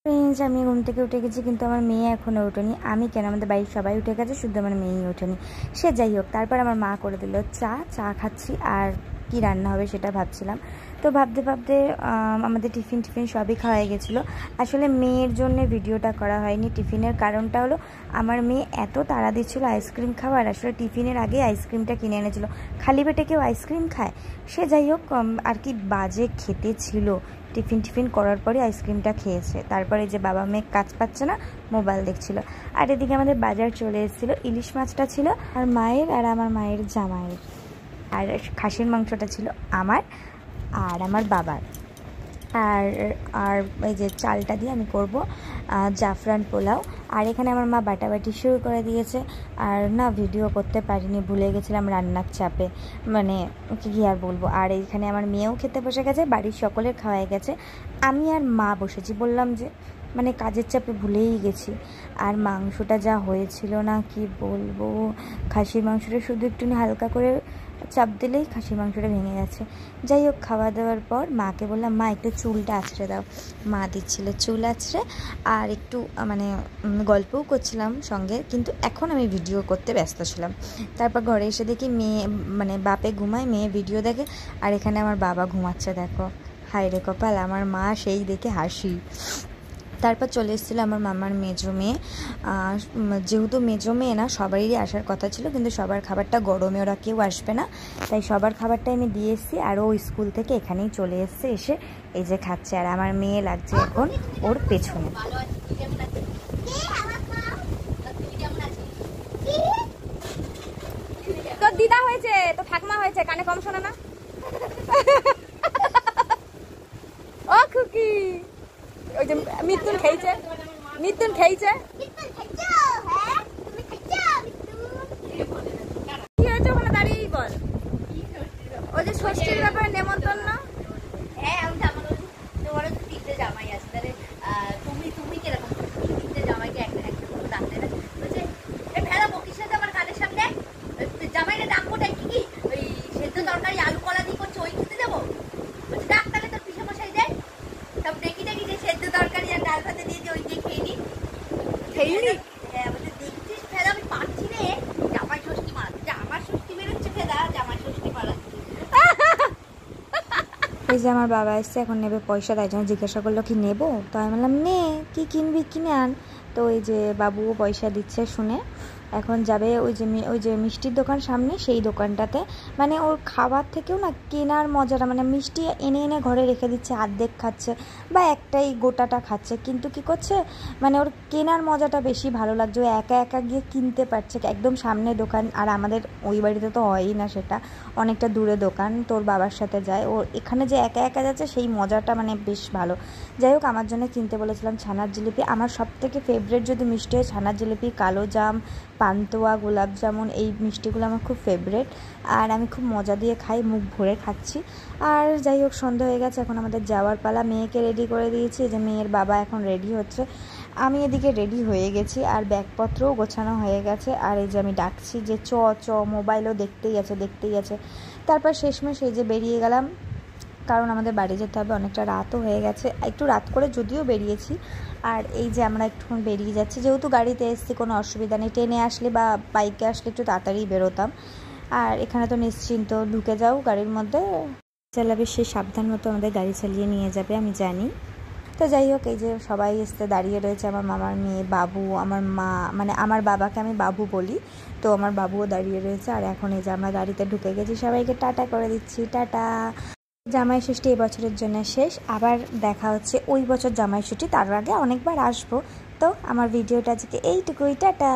Friends, আমি ঘুম থেকে উঠে গেছি, কিন্তু আমার মেয়ে এখনও ওঠেনি। আমি কেন, আমাদের বাড়ির সবাই উঠে গেছে, শুধু আমার মেয়েই ওঠেনি। সে যাই হোক, তারপর আমার মা করে দিল চা খাচ্ছি, আর কি রান্না হবে সেটা ভাবছিলাম। তো ভাবতে ভাবতে আমাদের টিফিন সবই খাওয়া হয়ে গেছিলো। আসলে মেয়ের জন্য ভিডিওটা করা হয়নি। টিফিনের কারণটা হলো, আমার মেয়ে এত তাড়া দিচ্ছিলো আইসক্রিম খাওয়ার। আসলে টিফিনের আগে আইসক্রিমটা কিনে এনেছিল। খালি পেটে কেউ আইসক্রিম খায়? সে যাই হোক, আর কি বাজে খেতে ছিল। টিফিন করার পরে আইসক্রিমটা খেয়েছে। তারপরে যে বাবা মেয়ে কাজ পাচ্ছে না, মোবাইল দেখছিল। আর এদিকে আমাদের বাজার চলে এসেছিলো, ইলিশ মাছটা ছিল আর মায়ের আর আমার মায়ের জামাইয়ের, আর খাসির মাংসটা ছিল আমার আর আমার বাবার। আর আর এই যে চালটা দিয়ে আমি করব জাফরান পোলাও। আর এখানে আমার মা বাটাবাটি শুরু করে দিয়েছে। আর না, ভিডিও করতে পারিনি, ভুলে গেছিলাম রান্নার চাপে, মানে কী আর বলবো। আর এইখানে আমার মেয়েও খেতে বসে গেছে, বাড়ির সকলের খাওয়াই গেছে। আমি আর মা বসেছি, বললাম যে মানে কাজের চাপে ভুলেই গেছি। আর মাংসটা যা হয়েছিল না, কি বলবো, খাসির মাংসটা শুধু একটুখানি হালকা করে চাপ দিলেই খাসির মাংসটা ভেঙে গেছে। যাই হোক, খাওয়া দাওয়ার পর মাকে বললাম, মা একটু চুলটা আঁচড়ে দাও। মা দিচ্ছিল চুল আঁচড়ে, আর একটু মানে গল্পও করছিলাম সঙ্গে, কিন্তু এখন আমি ভিডিও করতে ব্যস্ত ছিলাম। তারপর ঘরে এসে দেখি মেয়ে, মানে বাপে ঘুমায়, মেয়ে ভিডিও দেখে, আর এখানে আমার বাবা ঘুমাচ্ছে। দেখো, হায় রে কপাল, আমার মা সেই দেখে হাসি। তারপর চলে এসেছিলো আমার মামার মেজো মেয়ে। যেহেতু মেজো মেয়ে না, সবারই আসার কথা ছিল, কিন্তু সবার খাবারটা গরমে, ওরা কেউ আসবে না, তাই সবার খাবারটা আমি দিয়ে এসেছি। আর ও স্কুল থেকে এখানেই চলে এসছে, এসে এই যে খাচ্ছে। আর আমার মেয়ে লাগছে এখন ওর পেছনে। তোর দিদা হয়েছে, তো ঠাকমা হয়েছে, কানে কম শোনে না। ও খুকি, ওই যে মিতুন খেয়েছে। কি হয়েছে ওখানে দাঁড়িয়েই বল। ওই যে ষষ্ঠীর ব্যাপারে নেমন্তন্ন। হ্যাঁ, আমি জামা তোমার তিনটে জামাই আছে, তাহলে তুমি কিরকম তিনটে জামাইকে একটা ডাকতে না? বলছে ভেড়া বকির সাথে আমার কানের সামনে জামাইরে ডাকবোটাই কি ওই সেদ্ধ তরকারি আলু কলা দিয়ে করছে, ওই খেতে দেবো? বলছে ডাক, তাহলে তোর পিসে মশাই দেয় সব ডেকে যে সেদ্ধ তরকারি আর ডাল ভাতে দিয়ে যে ওই দিয়ে খেয়ে নি। হ্যাঁ, বলছে দেখছিস ফেদা, আমি পারছি রে জামাই ষষ্ঠী মারাতে। জামার ষষ্ঠী বেরোচ্ছে ফেদা, জামাই ষষ্ঠী মারাচ্ছে। এই যে আমার বাবা এসছে, এখন নেবে পয়সা, তাই জন্য জিজ্ঞাসা করলো কি নেবো। তো আমি বললাম নে, কি কিনবি কিনে আন। তো এই যে বাবুও পয়সা দিচ্ছে শুনে, এখন যাবে ওই যে মিষ্টির দোকান সামনে, সেই দোকানটাতে। মানে ওর খাবার থেকেও না কেনার মজাটা, মানে মিষ্টি এনে ঘরে রেখে দিচ্ছে, অর্ধেক খাচ্ছে বা একটাই গোটাটা খাচ্ছে, কিন্তু কি করছে, মানে ওর কেনার মজাটা বেশি ভালো লাগছে। ও একা গিয়ে কিনতে পারছে, একদম সামনে দোকান। আর আমাদের ওই বাড়িতে তো হয়ই না, সেটা অনেকটা দূরে দোকান, তোর বাবার সাথে যায়। ও এখানে যে একা যাচ্ছে, সেই মজাটা মানে বেশ ভালো। যাই হোক, আমার জন্য কিনতে বলেছিলাম ছানার জিলিপি। আমার সবথেকে ফেভারিট যদি মিষ্টি হয় ছানার জিলিপি, কালো জাম, পান্তুয়া, গোলাপ জামুন, এই মিষ্টিগুলো আমার খুব ফেভারিট। আর আমি খুব মজা দিয়ে খাই, মুখ ভরে খাচ্ছি। আর যাই হোক, সন্ধ্যা হয়ে গেছে, এখন আমাদের যাওয়ার পালা। মেয়েকে রেডি করে দিয়েছি, যে মেয়ের বাবা এখন রেডি হচ্ছে, আমি এদিকে রেডি হয়ে গেছি, আর ব্যাগপত্রও গোছানো হয়ে গেছে। আর এই যে আমি ডাকছি যে চ মোবাইলও দেখতেই আছে। তারপর শেষমেশ এই যে বেরিয়ে গেলাম, কারণ আমাদের বাড়ি যেতে হবে, অনেকটা রাতও হয়ে গেছে। একটু রাত করে যদিও বেরিয়েছি। আর এই যে আমরা একটুক্ষণ বেরিয়ে যাচ্ছি, যেহেতু গাড়িতে এসেছি, কোনো অসুবিধা নেই। ট্রেনে আসলে বা বাইকে আসলে একটু তাড়াতাড়ি বেরোতাম। আর এখানে তো নিশ্চিন্ত, ঢুকে যাও গাড়ির মধ্যে, চালাবে সে সাবধান মতো আমাদের গাড়ি চালিয়ে নিয়ে যাবে, আমি জানি। তো যাই হোক, এই যে সবাই এসে দাঁড়িয়ে রয়েছে, আমার মামার মেয়ে, বাবু, আমার মা, মানে আমার বাবাকে আমি বাবু বলি, তো আমার বাবুও দাঁড়িয়ে রয়েছে। আর এখন এই যে আমরা গাড়িতে ঢুকে গেছি, সবাইকে টাটা করে দিচ্ছি, টাটা। জামাই ষষ্ঠী এই বছরের জন্য শেষ, আবার দেখা হচ্ছে ওই বছর জামাই ষষ্ঠী, তার আগে অনেকবার আসবো। তো আমার ভিডিওটা আজকে এইটুকুই, টাটা।